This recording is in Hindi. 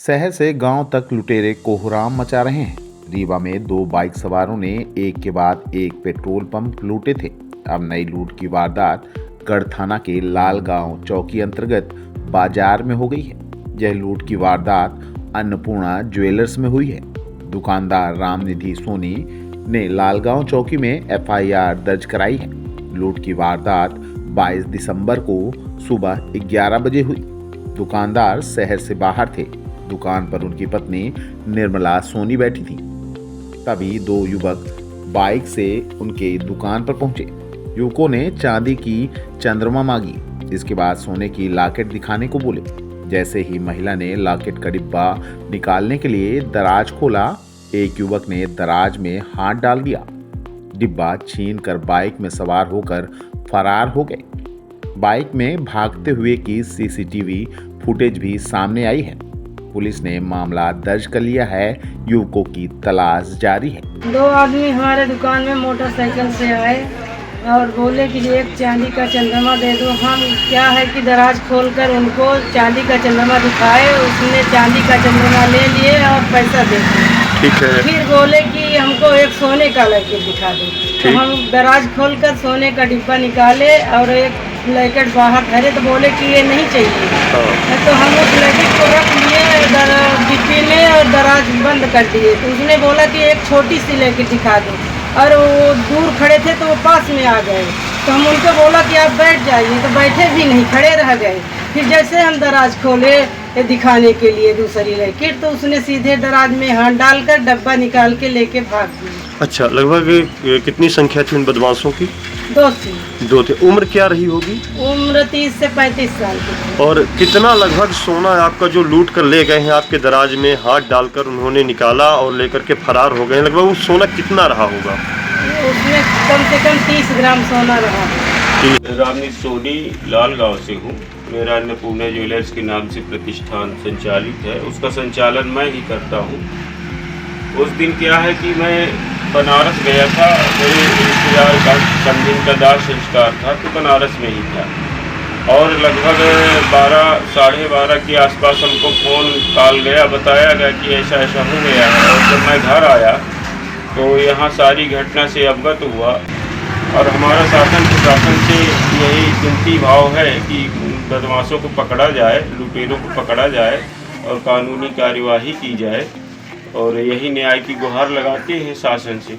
शहर से गांव तक लुटेरे कोहराम मचा रहे हैं। रीवा में 2 बाइक सवारों ने एक के बाद एक पेट्रोल पंप लूटे थे। अब नई लूट की वारदात गढ़ थाना के लालगांव चौकी अंतर्गत बाजार में हो गई है। यह लूट की वारदात अन्नपूर्णा ज्वेलर्स में हुई है। दुकानदार रामनिधि सोनी ने लालगांव चौकी में FIR दर्ज कराई है। लूट की वारदात 22 दिसंबर को सुबह 11 बजे हुई। दुकानदार शहर से बाहर थे। दुकान पर उनकी पत्नी निर्मला सोनी बैठी थी। तभी 2 युवक बाइक से उनके दुकान पर पहुंचे। युवकों ने चांदी की चंद्रमा मांगी। इसके बाद सोने की लॉकेट दिखाने को बोले। जैसे ही महिला ने लॉकेट का डिब्बा निकालने के लिए दराज खोला, एक युवक ने दराज में हाथ डाल दिया। डिब्बा छीन कर बाइक में सवार होकर फरार हो गए। बाइक में भागते हुए की CCTV फुटेज भी सामने आई है। पुलिस ने मामला दर्ज कर लिया है। युवकों की तलाश जारी है। 2 आदमी हमारे दुकान में मोटरसाइकिल से आए और बोले कि एक चांदी का चंद्रमा दे दो। हम क्या है कि दराज खोलकर उनको चांदी का चंद्रमा दिखाए। उसने चांदी का चंद्रमा ले लिए और पैसा दे दिया। ठीक है। फिर बोले कि हमको एक सोने का लॉकेट दिखा दो। तो हम दराज खोलकर सोने का डिब्बा निकाले और एक लॉकेट बाहर धरे तो बोले कि ये नहीं चाहिए। तो हम उस लॉकेट को रख लिए डिब्बे में और दराज बंद कर दिए। तो उसने बोला कि एक छोटी सी लॉकेट दिखा दो और वो दूर खड़े थे तो वो पास में आ गए। तो हम उनको बोला कि आप बैठ जाइए, तो बैठे भी नहीं, खड़े रह गए। फिर जैसे हम दराज खोले दिखाने के लिए दूसरी लॉकेट, तो उसने सीधे दराज में हाथ डालकर डब्बा निकाल के लेके भाग गई। अच्छा, लगभग कितनी संख्या थी उन बदमाशों की? 2 थी। 2 थे। उम्र क्या रही होगी? उम्र 30 से 35 साल की थी। और कितना लगभग सोना आपका जो लूट कर ले गए हैं आपके दराज में हाथ डालकर उन्होंने निकाला और लेकर के फरार हो गए? लगभग वो सोना कितना रहा होगा? उसमें कम से कम 30 ग्राम सोना रहा। रामनिधि सोनी लालगांव से हूँ। मेरा अन्नपूर्णा ज्वेलर्स के नाम से प्रतिष्ठान संचालित है। उसका संचालन मैं ही करता हूँ। उस दिन क्या है कि मैं बनारस गया था। मेरे रिश्तेदार का समझिन का दाह संस्कार था, तो बनारस में ही था। और लगभग 12 साढ़े 12 के आसपास हमको फ़ोन कॉल गया, बताया गया कि ऐसा ऐसा हो गया है। और जब मैं घर आया तो यहाँ सारी घटना से अवगत हुआ। और हमारा शासन प्रशासन से यही विनती भाव है कि बदमाशों को पकड़ा जाए, लुटेरों को पकड़ा जाए और कानूनी कार्यवाही की जाए। और यही न्याय की गुहार लगाते हैं शासन से।